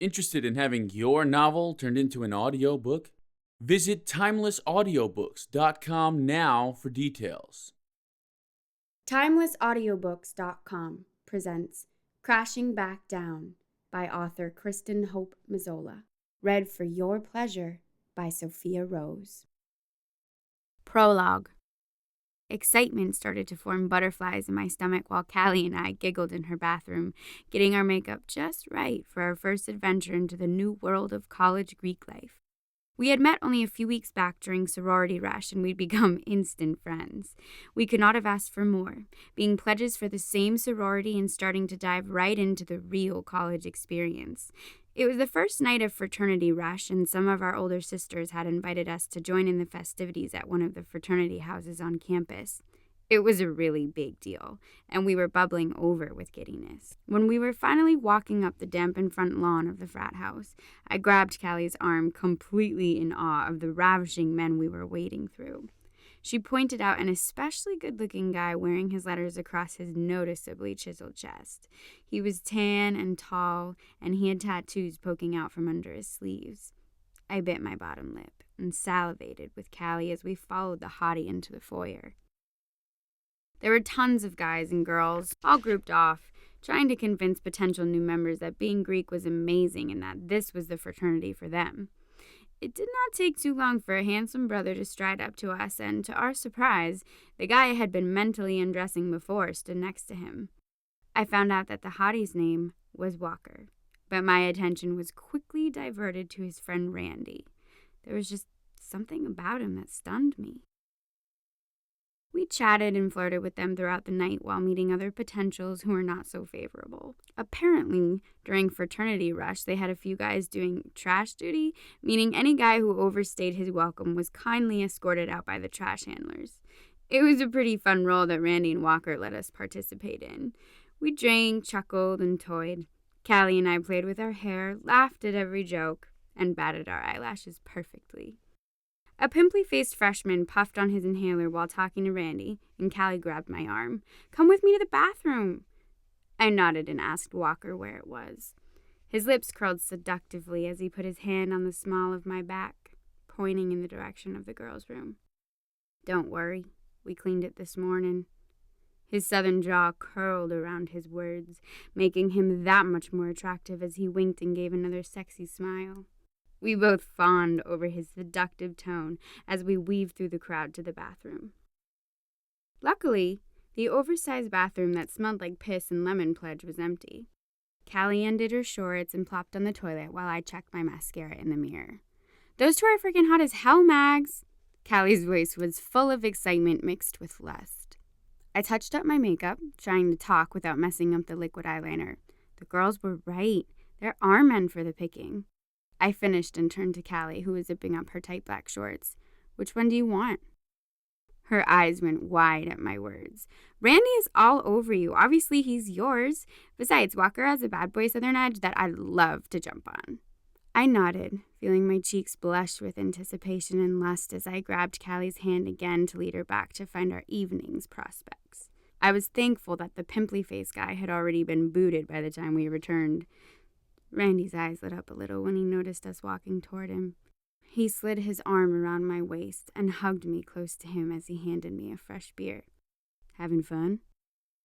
Interested in having your novel turned into an audiobook? Visit timelessaudiobooks.com now for details. TimelessAudiobooks.com presents Crashing Back Down by author Kristen Hope Mazzola. Read for your pleasure by Sophia Rose. Prologue. Excitement started to form butterflies in my stomach while Callie and I giggled in her bathroom, getting our makeup just right for our first adventure into the new world of college Greek life. We had met only a few weeks back during sorority rush, and we'd become instant friends. We could not have asked for more, being pledges for the same sorority and starting to dive right into the real college experience. It was the first night of fraternity rush, and some of our older sisters had invited us to join in the festivities at one of the fraternity houses on campus. It was a really big deal, and we were bubbling over with giddiness. When we were finally walking up the dampened front lawn of the frat house, I grabbed Callie's arm, completely in awe of the ravishing men we were wading through. She pointed out an especially good-looking guy wearing his letters across his noticeably chiseled chest. He was tan and tall, and he had tattoos poking out from under his sleeves. I bit my bottom lip and salivated with Callie as we followed the hottie into the foyer. There were tons of guys and girls, all grouped off, trying to convince potential new members that being Greek was amazing and that this was the fraternity for them. It did not take too long for a handsome brother to stride up to us, and to our surprise, the guy I had been mentally undressing before stood next to him. I found out that the hottie's name was Walker, but my attention was quickly diverted to his friend Randy. There was just something about him that stunned me. We chatted and flirted with them throughout the night while meeting other potentials who were not so favorable. Apparently, during fraternity rush, they had a few guys doing trash duty, meaning any guy who overstayed his welcome was kindly escorted out by the trash handlers. It was a pretty fun role that Randy and Walker let us participate in. We drank, chuckled, and toyed. Callie and I played with our hair, laughed at every joke, and batted our eyelashes perfectly. A pimply-faced freshman puffed on his inhaler while talking to Randy, and Callie grabbed my arm. "Come with me to the bathroom." I nodded and asked Walker where it was. His lips curled seductively as he put his hand on the small of my back, pointing in the direction of the girls' room. "Don't worry, we cleaned it this morning." His southern jaw curled around his words, making him that much more attractive as he winked and gave another sexy smile. We both fawned over his seductive tone as we weaved through the crowd to the bathroom. Luckily, the oversized bathroom that smelled like piss and lemon pledge was empty. Callie undid her shorts and plopped on the toilet while I checked my mascara in the mirror. "Those two are freaking hot as hell, Mags!" Callie's voice was full of excitement mixed with lust. I touched up my makeup, trying to talk without messing up the liquid eyeliner. The girls were right. There are men for the picking. I finished and turned to Callie, who was zipping up her tight black shorts. "Which one do you want?" Her eyes went wide at my words. "Randy is all over you. Obviously, he's yours. Besides, Walker has a bad boy southern edge that I'd love to jump on." I nodded, feeling my cheeks blush with anticipation and lust as I grabbed Callie's hand again to lead her back to find our evening's prospects. I was thankful that the pimply-faced guy had already been booted by the time we returned. Randy's eyes lit up a little when he noticed us walking toward him. He slid his arm around my waist and hugged me close to him as he handed me a fresh beer. "Having fun?"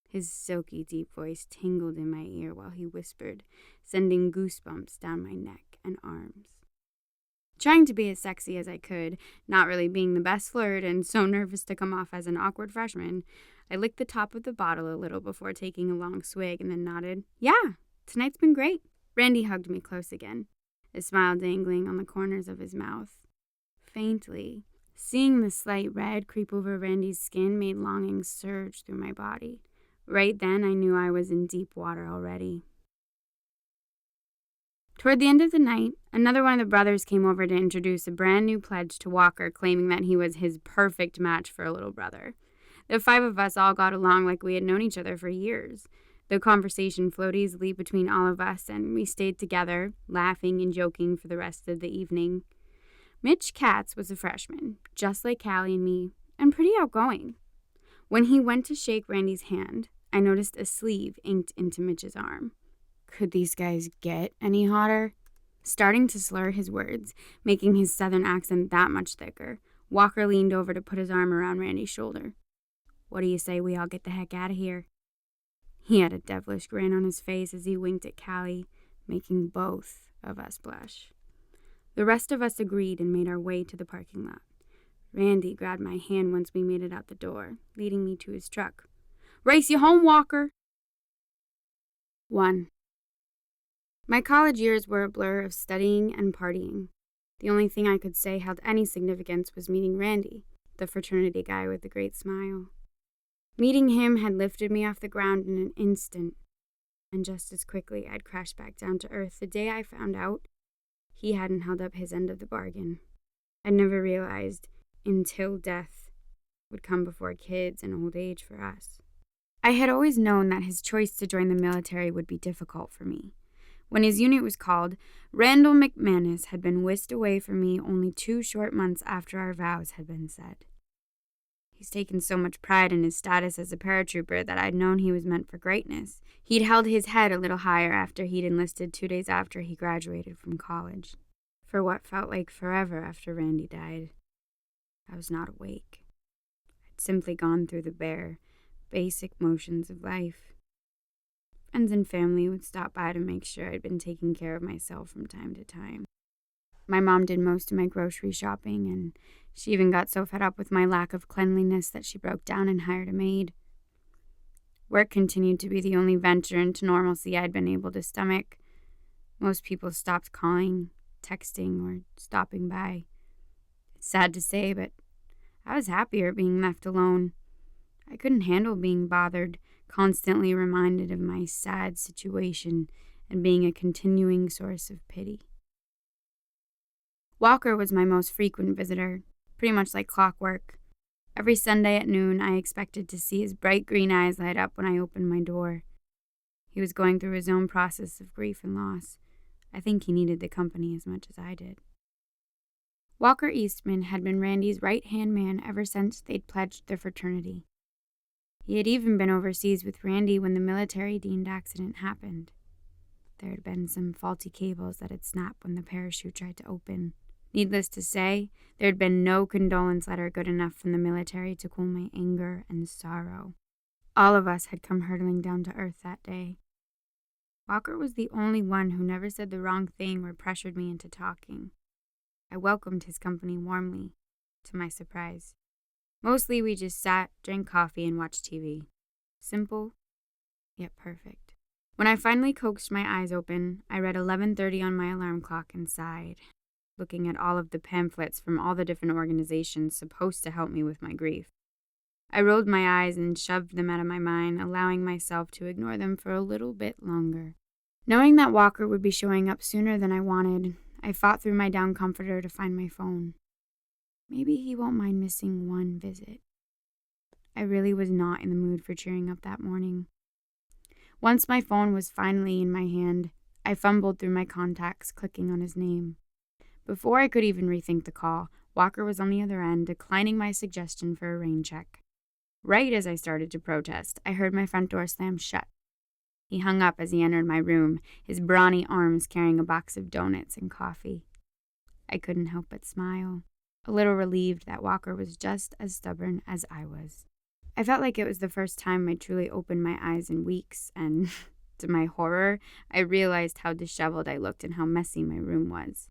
His silky, deep voice tingled in my ear while he whispered, sending goosebumps down my neck and arms. Trying to be as sexy as I could, not really being the best flirt and so nervous to come off as an awkward freshman, I licked the top of the bottle a little before taking a long swig and then nodded. "Yeah, tonight's been great." Randy hugged me close again, a smile dangling on the corners of his mouth. Faintly, seeing the slight red creep over Randy's skin made longing surge through my body. Right then, I knew I was in deep water already. Toward the end of the night, another one of the brothers came over to introduce a brand new pledge to Walker, claiming that he was his perfect match for a little brother. The five of us all got along like we had known each other for years. The conversation flowed easily between all of us, and we stayed together, laughing and joking for the rest of the evening. Mitch Katz was a freshman, just like Callie and me, and pretty outgoing. When he went to shake Randy's hand, I noticed a sleeve inked into Mitch's arm. Could these guys get any hotter? Starting to slur his words, making his southern accent that much thicker, Walker leaned over to put his arm around Randy's shoulder. "What do you say we all get the heck out of here?" He had a devilish grin on his face as he winked at Callie, making both of us blush. The rest of us agreed and made our way to the parking lot. Randy grabbed my hand once we made it out the door, leading me to his truck. "Race you home, Walker!" 1. My college years were a blur of studying and partying. The only thing I could say held any significance was meeting Randy, the fraternity guy with the great smile. Meeting him had lifted me off the ground in an instant, and just as quickly I'd crashed back down to earth the day I found out he hadn't held up his end of the bargain. I'd never realized until death would come before kids and old age for us. I had always known that his choice to join the military would be difficult for me. When his unit was called, Randall McManus had been whisked away from me only 2 short months after our vows had been said. He's taken so much pride in his status as a paratrooper that I'd known he was meant for greatness. He'd held his head a little higher after he'd enlisted 2 days after he graduated from college. For what felt like forever after Randy died, I was not awake. I'd simply gone through the bare, basic motions of life. Friends and family would stop by to make sure I'd been taking care of myself from time to time. My mom did most of my grocery shopping, and she even got so fed up with my lack of cleanliness that she broke down and hired a maid. Work continued to be the only venture into normalcy I'd been able to stomach. Most people stopped calling, texting, or stopping by. It's sad to say, but I was happier being left alone. I couldn't handle being bothered, constantly reminded of my sad situation and being a continuing source of pity. Walker was my most frequent visitor, pretty much like clockwork. Every Sunday at noon, I expected to see his bright green eyes light up when I opened my door. He was going through his own process of grief and loss. I think he needed the company as much as I did. Walker Eastman had been Randy's right-hand man ever since they'd pledged their fraternity. He had even been overseas with Randy when the military-deemed accident happened. There had been some faulty cables that had snapped when the parachute tried to open. Needless to say, there had been no condolence letter good enough from the military to cool my anger and sorrow. All of us had come hurtling down to earth that day. Walker was the only one who never said the wrong thing or pressured me into talking. I welcomed his company warmly, to my surprise. Mostly we just sat, drank coffee, and watched TV. Simple, yet perfect. When I finally coaxed my eyes open, I read 11:30 on my alarm clock and sighed, looking at all of the pamphlets from all the different organizations supposed to help me with my grief. I rolled my eyes and shoved them out of my mind, allowing myself to ignore them for a little bit longer. Knowing that Walker would be showing up sooner than I wanted, I fought through my down comforter to find my phone. Maybe he won't mind missing one visit. I really was not in the mood for cheering up that morning. Once my phone was finally in my hand, I fumbled through my contacts, clicking on his name. Before I could even rethink the call, Walker was on the other end, declining my suggestion for a rain check. Right as I started to protest, I heard my front door slam shut. He hung up as he entered my room, his brawny arms carrying a box of donuts and coffee. I couldn't help but smile, a little relieved that Walker was just as stubborn as I was. I felt like it was the first time I truly opened my eyes in weeks, and to my horror, I realized how disheveled I looked and how messy my room was.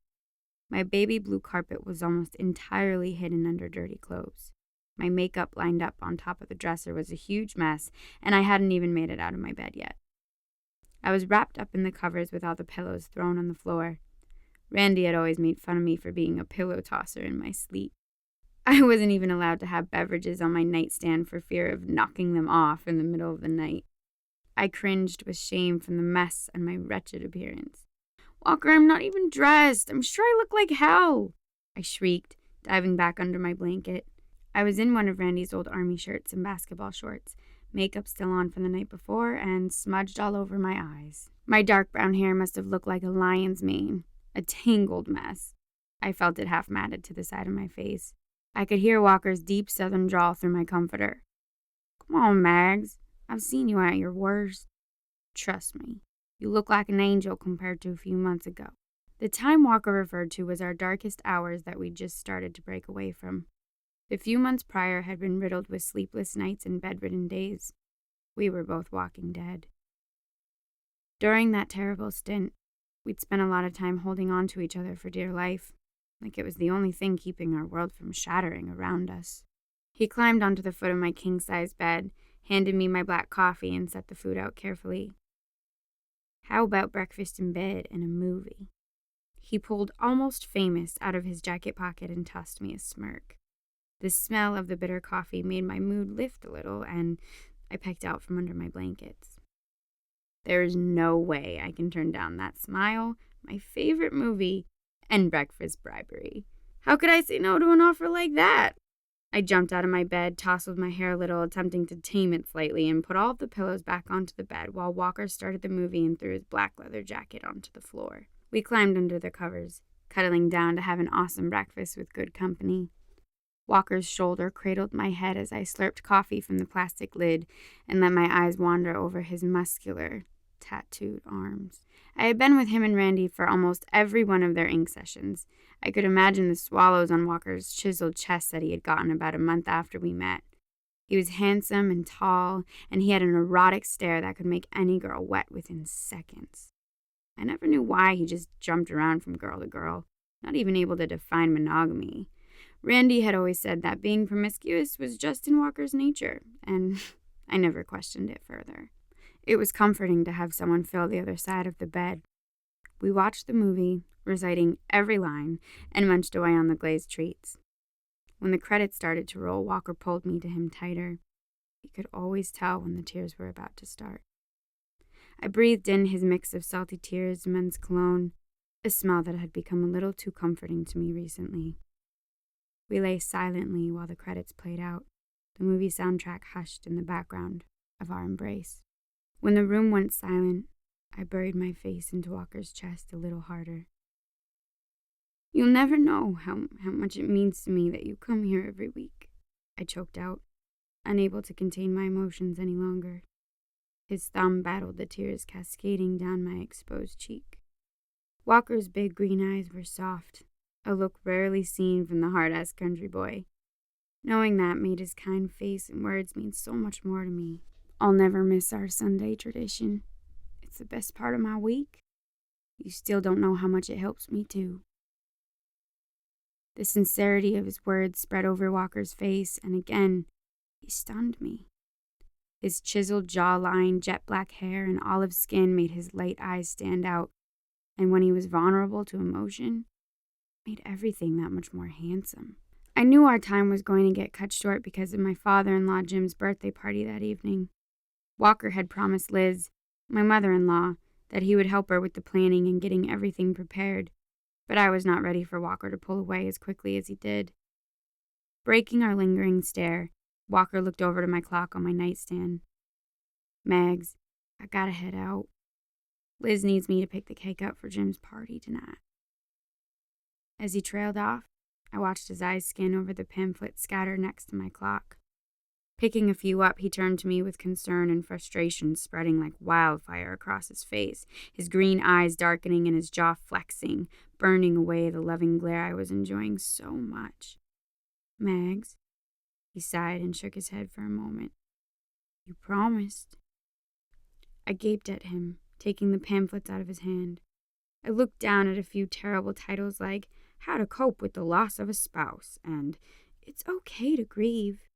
My baby blue carpet was almost entirely hidden under dirty clothes. My makeup lined up on top of the dresser was a huge mess, and I hadn't even made it out of my bed yet. I was wrapped up in the covers with all the pillows thrown on the floor. Randy had always made fun of me for being a pillow tosser in my sleep. I wasn't even allowed to have beverages on my nightstand for fear of knocking them off in the middle of the night. I cringed with shame from the mess and my wretched appearance. "Walker, I'm not even dressed. I'm sure I look like hell," I shrieked, diving back under my blanket. I was in one of Randy's old army shirts and basketball shorts, makeup still on from the night before, and smudged all over my eyes. My dark brown hair must have looked like a lion's mane, a tangled mess. I felt it half matted to the side of my face. I could hear Walker's deep southern drawl through my comforter. "Come on, Mags. I've seen you at your worst. Trust me, you look like an angel compared to a few months ago." The time Walker referred to was our darkest hours that we'd just started to break away from. The few months prior had been riddled with sleepless nights and bedridden days. We were both walking dead. During that terrible stint, we'd spent a lot of time holding on to each other for dear life, like it was the only thing keeping our world from shattering around us. He climbed onto the foot of my king-size bed, handed me my black coffee, and set the food out carefully. How about breakfast in bed and a movie? He pulled Almost Famous out of his jacket pocket and tossed me a smirk. The smell of the bitter coffee made my mood lift a little, and I peeked out from under my blankets. There is no way I can turn down that smile, my favorite movie, and breakfast bribery. How could I say no to an offer like that? I jumped out of my bed, tousled my hair a little, attempting to tame it slightly, and put all of the pillows back onto the bed while Walker started the movie and threw his black leather jacket onto the floor. We climbed under the covers, cuddling down to have an awesome breakfast with good company. Walker's shoulder cradled my head as I slurped coffee from the plastic lid and let my eyes wander over his muscular, tattooed arms. I had been with him and Randy for almost every one of their ink sessions. I could imagine the swallows on Walker's chiseled chest that he had gotten about a month after we met. He was handsome and tall, and he had an erotic stare that could make any girl wet within seconds. I never knew why he just jumped around from girl to girl, not even able to define monogamy. Randy had always said that being promiscuous was just in Walker's nature, and I never questioned it further. It was comforting to have someone fill the other side of the bed. We watched the movie, reciting every line, and munched away on the glazed treats. When the credits started to roll, Walker pulled me to him tighter. He could always tell when the tears were about to start. I breathed in his mix of salty tears, men's cologne, a smell that had become a little too comforting to me recently. We lay silently while the credits played out, the movie soundtrack hushed in the background of our embrace. When the room went silent, I buried my face into Walker's chest a little harder. "You'll never know how much it means to me that you come here every week," I choked out, unable to contain my emotions any longer. His thumb battled the tears cascading down my exposed cheek. Walker's big green eyes were soft, a look rarely seen from the hard-ass country boy. Knowing that made his kind face and words mean so much more to me. "I'll never miss our Sunday tradition. It's the best part of my week. You still don't know how much it helps me, too." The sincerity of his words spread over Walker's face, and again, he stunned me. His chiseled jawline, jet black hair, and olive skin made his light eyes stand out, and when he was vulnerable to emotion, made everything that much more handsome. I knew our time was going to get cut short because of my father-in-law Jim's birthday party that evening. Walker had promised Liz, my mother-in-law, that he would help her with the planning and getting everything prepared, but I was not ready for Walker to pull away as quickly as he did. Breaking our lingering stare, Walker looked over to my clock on my nightstand. "Mags, I gotta head out. Liz needs me to pick the cake up for Jim's party tonight." As he trailed off, I watched his eyes scan over the pamphlets scattered next to my clock. Picking a few up, he turned to me with concern and frustration spreading like wildfire across his face, his green eyes darkening and his jaw flexing, burning away the loving glare I was enjoying so much. "Mags," he sighed and shook his head for a moment. "You promised." I gaped at him, taking the pamphlets out of his hand. I looked down at a few terrible titles like "How to Cope with the Loss of a Spouse" and "It's Okay to Grieve,"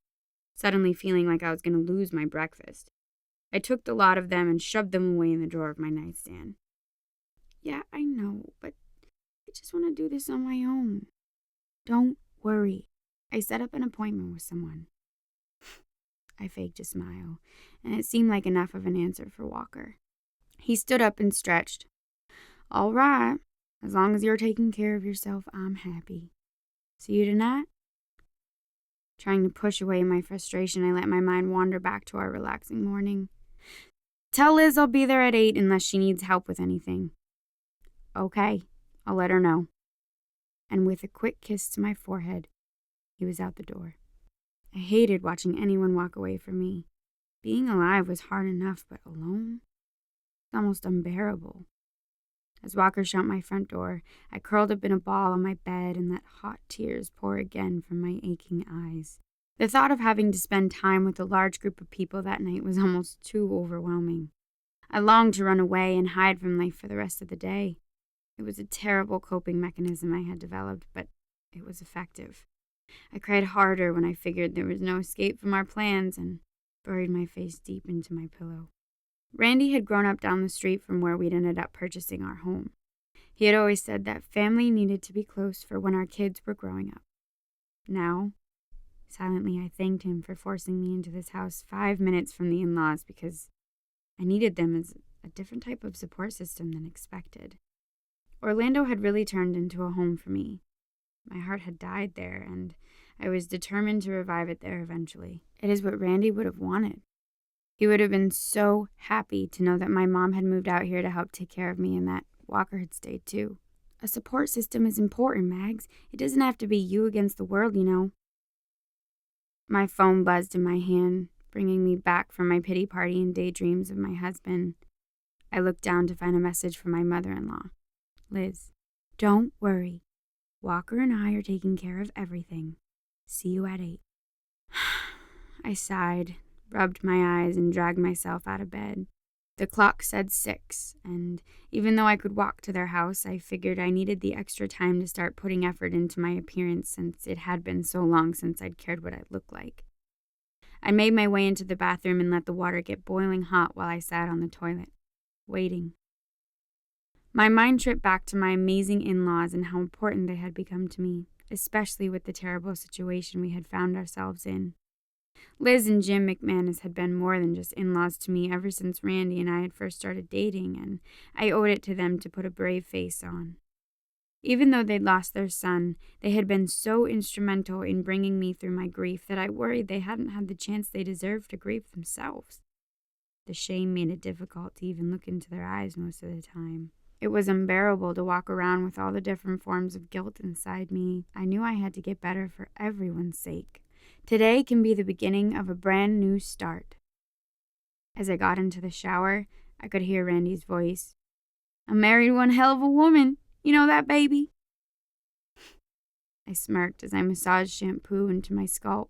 suddenly feeling like I was going to lose my breakfast. I took the lot of them and shoved them away in the drawer of my nightstand. "Yeah, I know, but I just want to do this on my own." "Don't worry. I set up an appointment with someone." I faked a smile, and it seemed like enough of an answer for Walker. He stood up and stretched. "All right. As long as you're taking care of yourself, I'm happy. See you tonight?" Trying to push away my frustration, I let my mind wander back to our relaxing morning. "Tell Liz I'll be there at 8 unless she needs help with anything." "Okay, I'll let her know." And with a quick kiss to my forehead, he was out the door. I hated watching anyone walk away from me. Being alive was hard enough, but alone? It's almost unbearable. As Walker shut my front door, I curled up in a ball on my bed and let hot tears pour again from my aching eyes. The thought of having to spend time with a large group of people that night was almost too overwhelming. I longed to run away and hide from life for the rest of the day. It was a terrible coping mechanism I had developed, but it was effective. I cried harder when I figured there was no escape from our plans and buried my face deep into my pillow. Randy had grown up down the street from where we'd ended up purchasing our home. He had always said that family needed to be close for when our kids were growing up. Now, silently, I thanked him for forcing me into this house 5 minutes from the in-laws because I needed them as a different type of support system than expected. Orlando had really turned into a home for me. My heart had died there, and I was determined to revive it there eventually. It is what Randy would have wanted. He would have been so happy to know that my mom had moved out here to help take care of me and that Walker had stayed too. A support system is important, Mags. It doesn't have to be you against the world, you know. My phone buzzed in my hand, bringing me back from my pity party and daydreams of my husband. I looked down to find a message from my mother-in-law. Liz, don't worry. Walker and I are taking care of everything. See you at 8. I sighed, rubbed my eyes, and dragged myself out of bed. The clock said 6, and even though I could walk to their house, I figured I needed the extra time to start putting effort into my appearance since it had been so long since I'd cared what I'd look like. I made my way into the bathroom and let the water get boiling hot while I sat on the toilet, waiting. My mind tripped back to my amazing in-laws and how important they had become to me, especially with the terrible situation we had found ourselves in. Liz and Jim McManus had been more than just in-laws to me ever since Randy and I had first started dating, and I owed it to them to put a brave face on. Even though they'd lost their son, they had been so instrumental in bringing me through my grief that I worried they hadn't had the chance they deserved to grieve themselves. The shame made it difficult to even look into their eyes most of the time. It was unbearable to walk around with all the different forms of guilt inside me. I knew I had to get better for everyone's sake. Today can be the beginning of a brand new start. As I got into the shower, I could hear Randy's voice. I married one hell of a woman. You know that, baby? I smirked as I massaged shampoo into my scalp.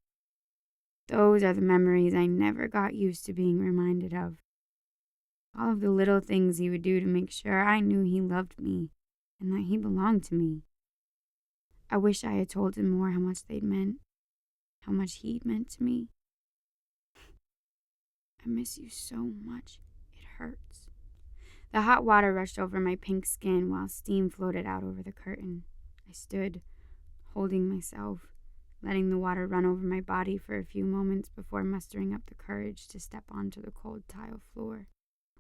Those are the memories I never got used to being reminded of. All of the little things he would do to make sure I knew he loved me and that he belonged to me. I wish I had told him more how much they'd meant, how much he'd meant to me. I miss you so much, it hurts. The hot water rushed over my pink skin while steam floated out over the curtain. I stood, holding myself, letting the water run over my body for a few moments before mustering up the courage to step onto the cold tile floor.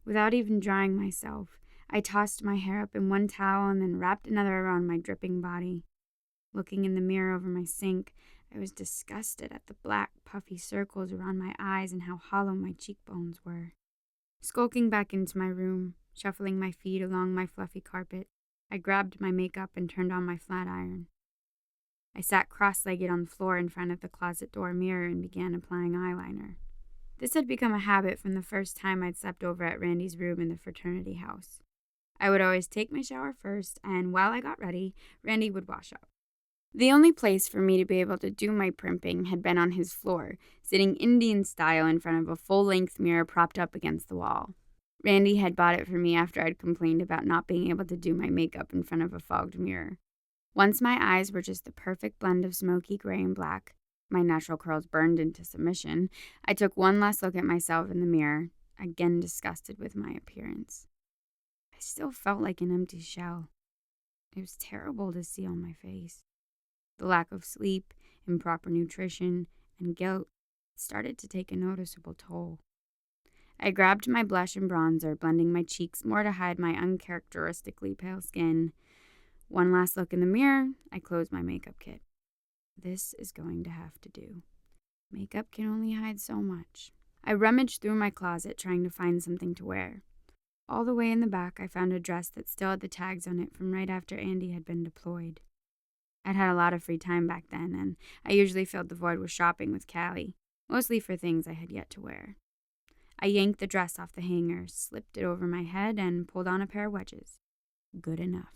Without even drying myself, I tossed my hair up in one towel and then wrapped another around my dripping body. Looking in the mirror over my sink, I was disgusted at the black, puffy circles around my eyes and how hollow my cheekbones were. Skulking back into my room, shuffling my feet along my fluffy carpet, I grabbed my makeup and turned on my flat iron. I sat cross-legged on the floor in front of the closet door mirror and began applying eyeliner. This had become a habit from the first time I'd slept over at Randy's room in the fraternity house. I would always take my shower first, and while I got ready, Randy would wash up. The only place for me to be able to do my primping had been on his floor, sitting Indian style in front of a full-length mirror propped up against the wall. Randy had bought it for me after I'd complained about not being able to do my makeup in front of a fogged mirror. Once my eyes were just the perfect blend of smoky gray and black, my natural curls burned into submission, I took one last look at myself in the mirror, again disgusted with my appearance. I still felt like an empty shell. It was terrible to see on my face. The lack of sleep, improper nutrition, and guilt started to take a noticeable toll. I grabbed my blush and bronzer, blending my cheeks more to hide my uncharacteristically pale skin. One last look in the mirror, I closed my makeup kit. This is going to have to do. Makeup can only hide so much. I rummaged through my closet trying to find something to wear. All the way in the back, I found a dress that still had the tags on it from right after Andy had been deployed. I'd had a lot of free time back then, and I usually filled the void with shopping with Callie, mostly for things I had yet to wear. I yanked the dress off the hanger, slipped it over my head, and pulled on a pair of wedges. good enough.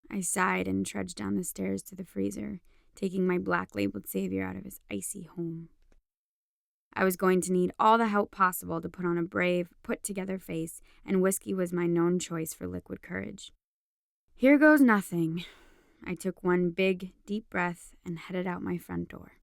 I sighed and trudged down the stairs to the freezer, taking my black-labeled savior out of his icy home. I was going to need all the help possible to put on a brave, put-together face, and whiskey was my known choice for liquid courage. Here goes nothing. I took one big, deep breath and headed out my front door.